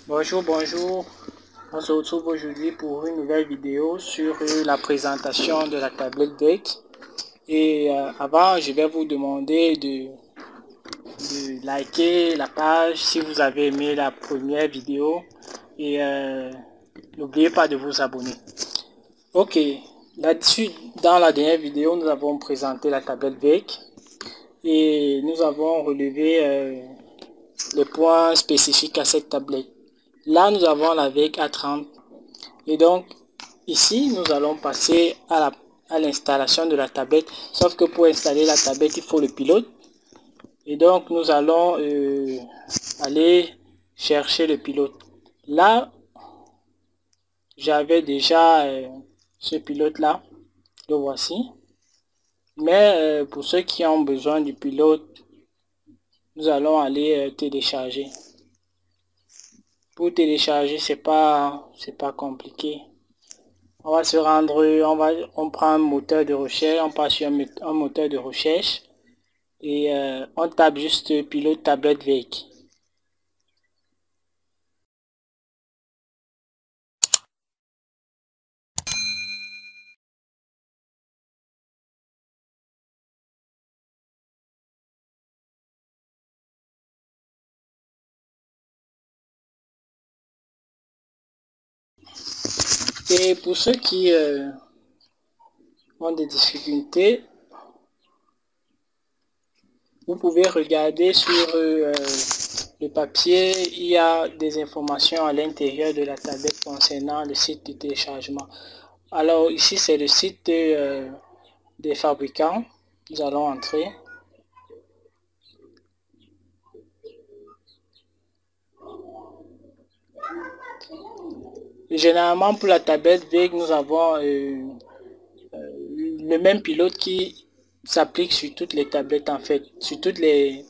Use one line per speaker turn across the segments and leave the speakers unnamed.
Bonjour. On se retrouve aujourd'hui pour une nouvelle vidéo sur la présentation de la tablette VEC. Et avant, je vais vous demander de liker la page si vous avez aimé la première vidéo. Et n'oubliez pas de vous abonner. Ok, là-dessus, dans la dernière vidéo, nous avons présenté la tablette VEC. Et nous avons relevé les points spécifiques à cette tablette. Là, nous avons la VEC A30. Et donc, ici, nous allons passer à l'installation de la tablette. Sauf que pour installer la tablette, il faut le pilote. Et donc, nous allons aller chercher le pilote. Là, j'avais déjà ce pilote-là. Le voici. Mais pour ceux qui ont besoin du pilote, nous allons aller télécharger. Pour télécharger, c'est pas compliqué. On va se rendre, on prend un moteur de recherche, on passe sur un moteur de recherche et on tape juste pilote tablette VEC. Et pour ceux qui ont des difficultés, vous pouvez regarder sur le papier, il y a des informations à l'intérieur de la tablette concernant le site de téléchargement. Alors ici c'est le site des fabricants. Nous allons entrer. Généralement pour la tablette VEC, nous avons le même pilote qui s'applique sur toutes les tablettes en fait, sur tous les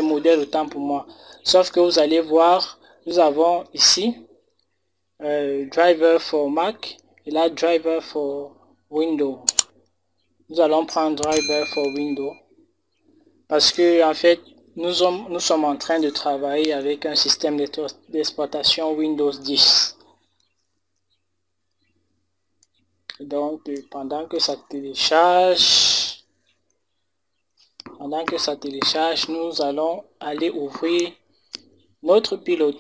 modèles autant pour moi. Sauf que vous allez voir, nous avons ici driver for Mac et là driver for Windows. Nous allons prendre driver for Windows parce que en fait nous sommes en train de travailler avec un système d'exploitation Windows 10. Donc pendant que ça télécharge, nous allons aller ouvrir notre pilote.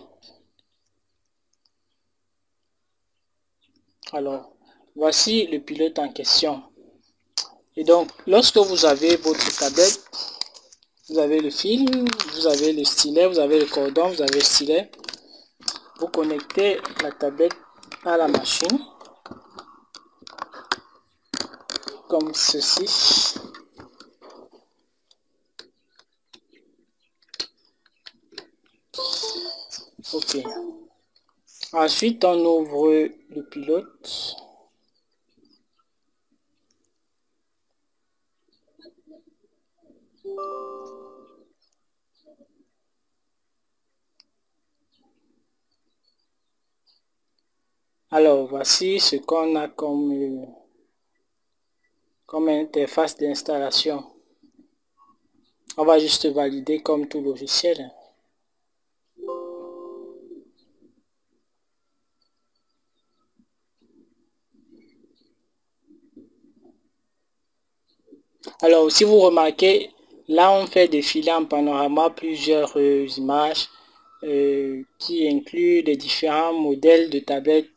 Alors voici le pilote en question. Et donc lorsque vous avez votre tablette, vous avez le fil, vous avez le stylet, vous avez le cordon, vous avez le stylet. Vous connectez la tablette à la machine comme ceci. Ok. Ensuite, on ouvre le pilote. Alors, voici ce qu'on a comme interface d'installation. On va juste valider comme tout logiciel. Alors, si vous remarquez, là on fait défiler en panorama plusieurs images qui incluent les différents modèles de tablettes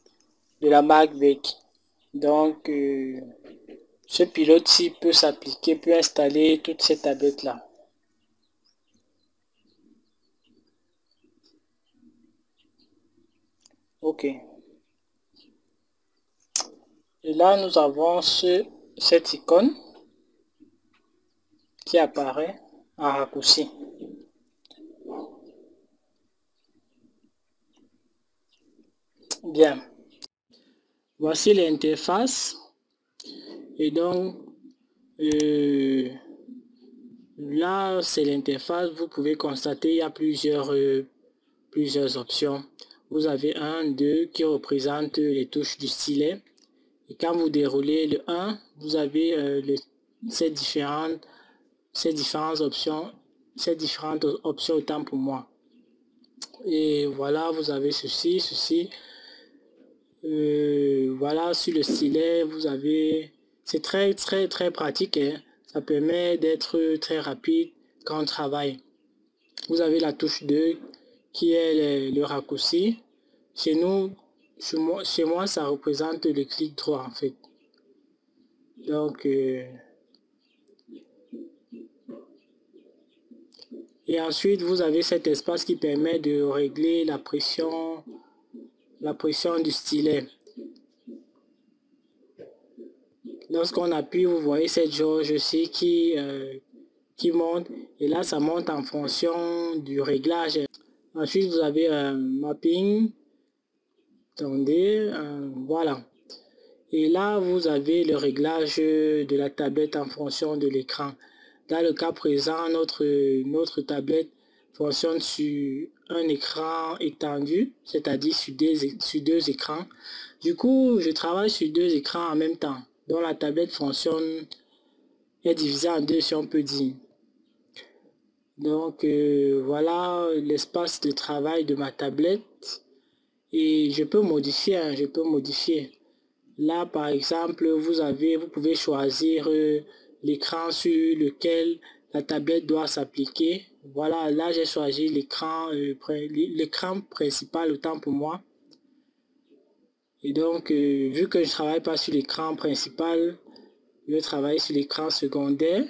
de la marque VEC. Donc, ce pilote-ci peut s'appliquer, peut installer toutes ces tablettes-là. Ok. Et là, nous avons cette icône qui apparaît en raccourci. Bien. Voici l'interface. Et donc, là, c'est l'interface. Vous pouvez constater il y a plusieurs options. Vous avez 1, 2 qui représentent les touches du stylet. Et quand vous déroulez le 1, vous avez ces différentes options autant pour moi. Et voilà, vous avez ceci. Voilà, sur le stylet, vous avez... C'est très pratique, hein. Ça permet d'être très rapide quand on travaille. Vous avez la touche 2 qui est le raccourci. Chez nous, chez moi, ça représente le clic droit en fait. Donc, et ensuite, vous avez cet espace qui permet de régler la pression du stylet. Lorsqu'on appuie, vous voyez cette jauge aussi qui monte. Et là, ça monte en fonction du réglage. Ensuite, vous avez un mapping. Attendez, voilà. Et là, vous avez le réglage de la tablette en fonction de l'écran. Dans le cas présent, notre tablette fonctionne sur un écran étendu, c'est-à-dire sur deux écrans. Du coup, je travaille sur deux écrans en même temps. Donc la tablette est divisée en deux, si on peut dire. Donc voilà l'espace de travail de ma tablette. Et je peux modifier, hein, je peux modifier. Là, par exemple, vous pouvez choisir l'écran sur lequel la tablette doit s'appliquer. Voilà, là j'ai choisi l'écran principal autant pour moi. Et donc, vu que je ne travaille pas sur l'écran principal, je vais travailler sur l'écran secondaire.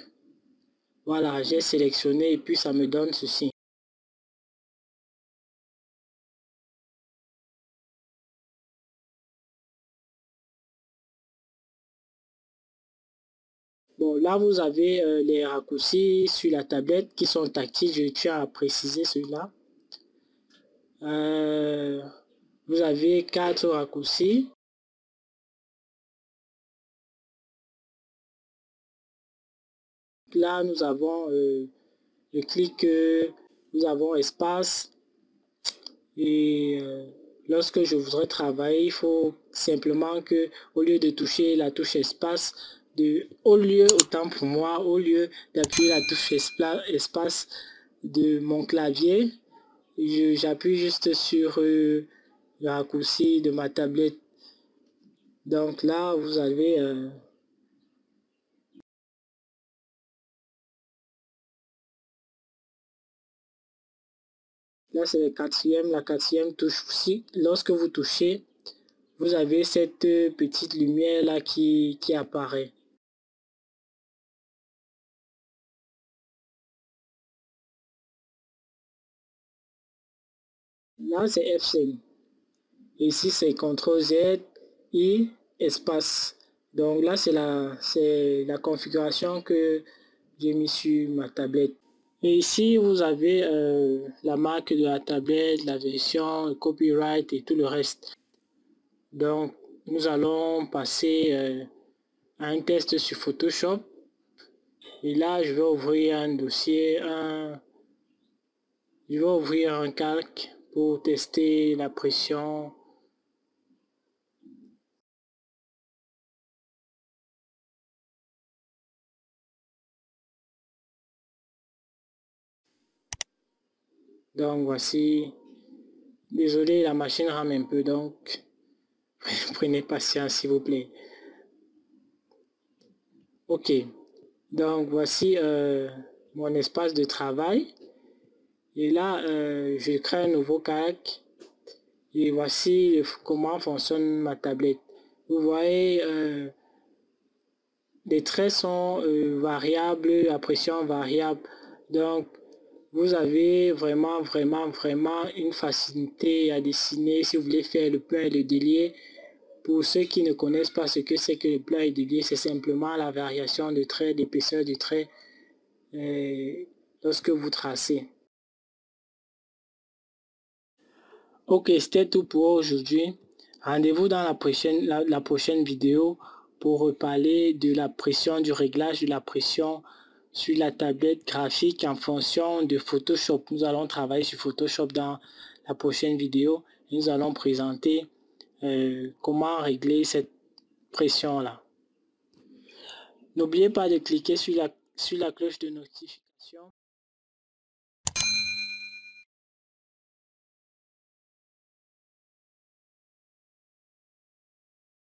Voilà, j'ai sélectionné et puis ça me donne ceci. Bon, là, vous avez les raccourcis sur la tablette qui sont tactiles. Je tiens à préciser cela. Vous avez 4 raccourcis. Là, nous avons le clic, nous avons espace. Et lorsque je voudrais travailler, il faut simplement que, au lieu de toucher la touche espace, autant pour moi, au lieu d'appuyer la touche espace de mon clavier, j'appuie juste sur le raccourci de ma tablette. Donc là, vous avez là, c'est la quatrième touche aussi. Lorsque vous touchez, vous avez cette petite lumière là qui apparaît. Là, c'est F5. Ici, c'est CTRL Z, I, espace. Donc là, c'est la configuration que j'ai mis sur ma tablette. Et ici, vous avez la marque de la tablette, la version, le copyright et tout le reste. Donc, nous allons passer à un test sur Photoshop. Et là, je vais ouvrir un dossier, je vais ouvrir un calque pour tester la pression. Donc voici, désolé, la machine rame un peu, donc prenez patience s'il vous plaît. Ok, donc voici mon espace de travail. Et là, je crée un nouveau calque. Et voici comment fonctionne ma tablette. Vous voyez, les traits sont variables, la pression variable. Donc, vous avez vraiment une facilité à dessiner si vous voulez faire le plat et le délié. Pour ceux qui ne connaissent pas ce que c'est que le plat et le délié, c'est simplement la variation de trait, d'épaisseur du trait lorsque vous tracez. Ok, c'était tout pour aujourd'hui. Rendez-vous dans la prochaine vidéo pour reparler de la pression, du réglage de la pression sur la tablette graphique en fonction de Photoshop. Nous allons travailler sur Photoshop dans la prochaine vidéo. Nous allons présenter comment régler cette pression-là. N'oubliez pas de cliquer sur la cloche de notification.